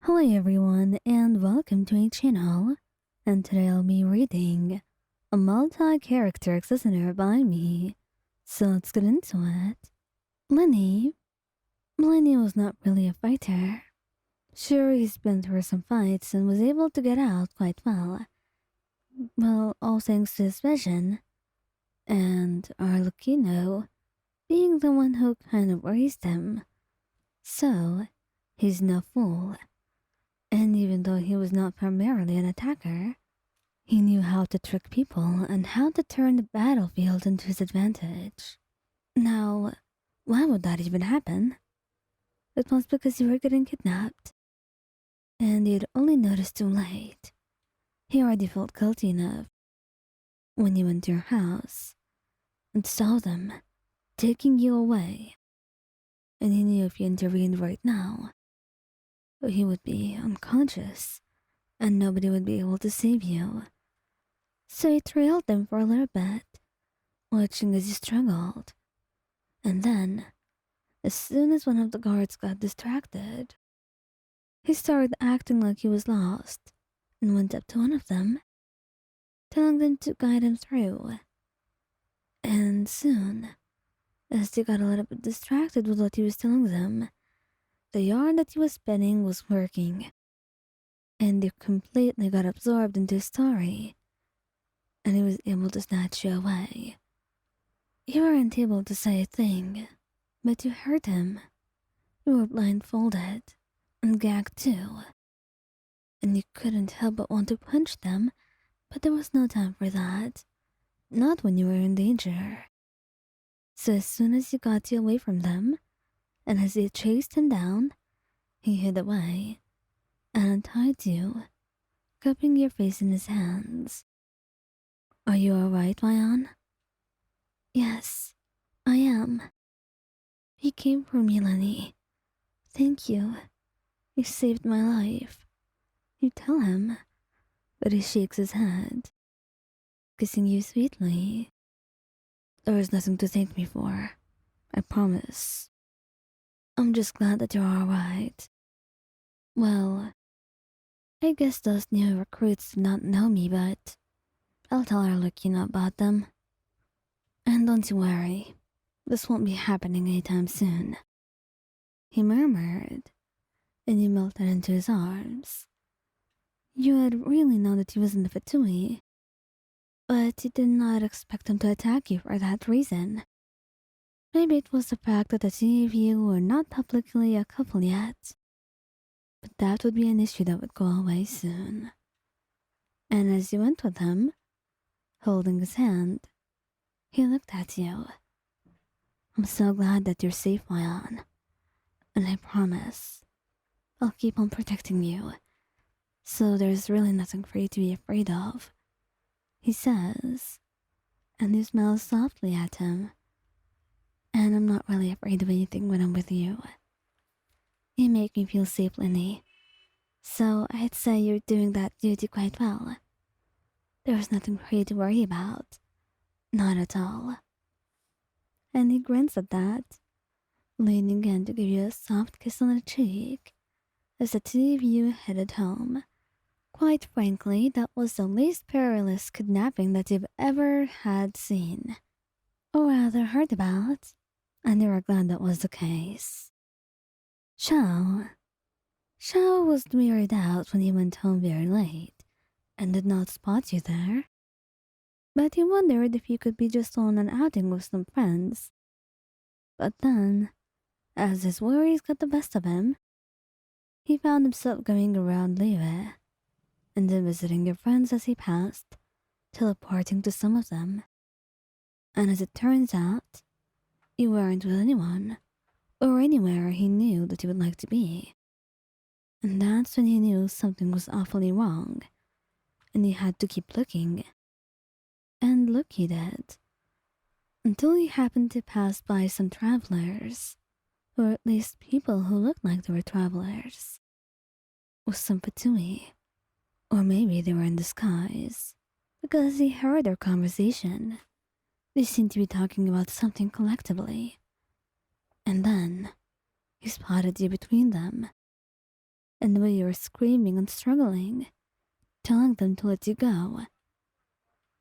Hello everyone and welcome to my channel, and today I'll be reading a multi-character listener by me, so let's get into it. Lyney. Lyney was not really a fighter. Sure, he's been through some fights and was able to get out quite well. Well, all thanks to his vision, and our Lucino being the one who kind of raised him. So, he's no fool. And even though he was not primarily an attacker, he knew how to trick people and how to turn the battlefield into his advantage. Now, why would that even happen? It was because you were getting kidnapped. And you'd only noticed too late. He already felt guilty enough when you went to your house and saw them taking you away. And he knew if you intervened right now, he would be unconscious and nobody would be able to save you. So he trailed them for a little bit, watching as you struggled. And then, as soon as one of the guards got distracted, he started acting like he was lost and went up to one of them, telling them to guide him through. And soon, as they got a little bit distracted with what he was telling them, the yarn that he was spinning was working, and they completely got absorbed into his story, and he was able to snatch you away. You weren't able to say a thing, but you heard him. You were blindfolded and gagged too, and you couldn't help but want to punch them, but there was no time for that. Not when you were in danger. So as soon as you got you away from them, and as you chased him down, he hid away and untied you, cupping your face in his hands. Are you alright, Mayan? Yes, I am. He came for me, Lyney. Thank you. You saved my life. You tell him, but he shakes his head, kissing you sweetly. There is nothing to thank me for, I promise. I'm just glad that you're alright. Well, I guess those new recruits do not know me, but I'll tell our Lucina about them. And don't you worry, this won't be happening anytime soon. He murmured, and you melted into his arms. You had really known that he was in the Fatui, but you did not expect him to attack you for that reason. Maybe it was the fact that the two of you were not publicly a couple yet, but that would be an issue that would go away soon. And as you went with him, holding his hand, he looked at you. I'm so glad that you're safe, Mayan, and I promise I'll keep on protecting you, so there's really nothing for you to be afraid of, he says, and you smile softly at him. And I'm not really afraid of anything when I'm with you. You make me feel safe, Lyney, so I'd say you're doing that duty quite well. There's nothing for you to worry about, not at all. And he grins at that, leaning in to give you a soft kiss on the cheek as the two of you headed home. Quite frankly, that was the least perilous kidnapping that you've ever had seen, or rather heard about, and you were glad that was the case. Xiao. Xiao was wearied out when he went home very late and did not spot you there. But he wondered if you could be just on an outing with some friends. But then, as his worries got the best of him, he found himself going around Liyue and then visiting your friends as he passed, teleporting to some of them. And as it turns out, you weren't with anyone or anywhere he knew that you would like to be. And that's when he knew something was awfully wrong, and he had to keep looking. And look he did, until he happened to pass by some travelers, or at least people who looked like they were travelers, with some Fatui, or maybe they were in disguise, because he heard their conversation. They seemed to be talking about something collectively. And then, he spotted you between them. and the way you were screaming and struggling, telling them to let you go.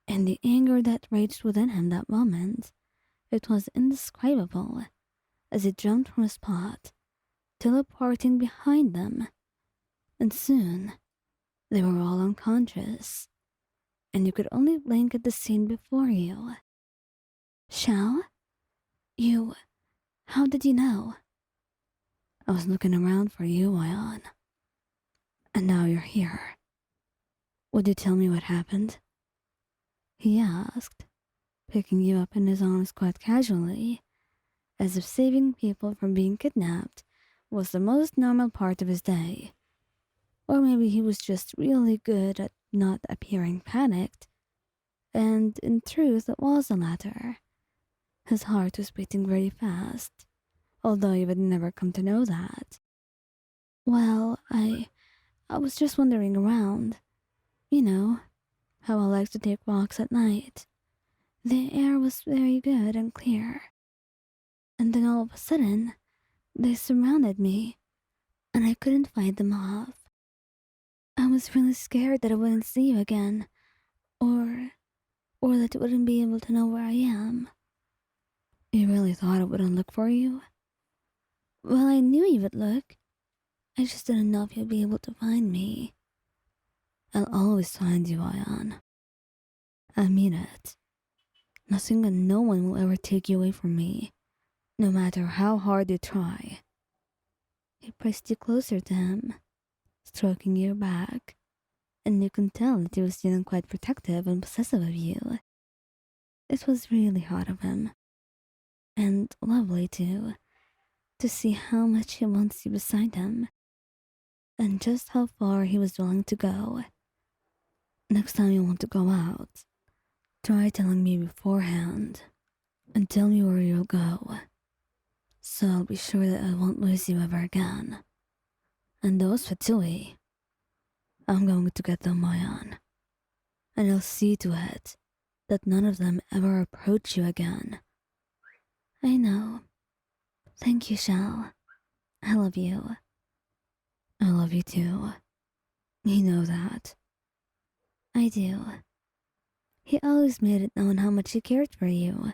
And the anger that raged within him that moment, it was indescribable as he jumped from his spot, teleporting behind them. And soon, they were all unconscious, and you could only blink at the scene before you. Xiao? You... How did you know? I was looking around for you, Ion. And now you're here. Would you tell me what happened? He asked, picking you up in his arms quite casually, as if saving people from being kidnapped was the most normal part of his day. Or maybe he was just really good at not appearing panicked, and in truth it was the latter. His heart was beating very fast, although you would never come to know that. Well, I was just wandering around. You know, how I like to take walks at night. The air was very good and clear. And then all of a sudden, they surrounded me, and I couldn't fight them off. I was really scared that I wouldn't see you again, or that you wouldn't be able to know where I am. You really thought I wouldn't look for you? Well, I knew you would look. I just didn't know if you'd be able to find me. I'll always find you, Ion. I mean it. Nothing and no one will ever take you away from me, no matter how hard you try. He pressed you closer to him, stroking your back, and you can tell that he was feeling quite protective and possessive of you. It was really hot of him, and lovely too, to see how much he wants you beside him, and just how far he was willing to go. Next time you want to go out, try telling me beforehand, and tell me where you'll go, so I'll be sure that I won't lose you ever again. And those Fatui, I'm going to get them, Ion, and I'll see to it that none of them ever approach you again. I know. Thank you, Xiao. I love you. I love you too. You know that. I do. He always made it known how much he cared for you,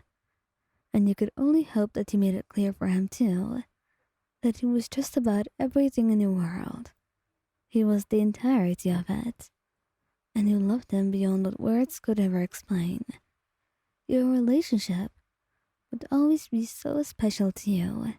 and you could only hope that you made it clear for him too, that he was just about everything in your world. He was the entirety of it, and you loved him beyond what words could ever explain. Your relationship would always be so special to you.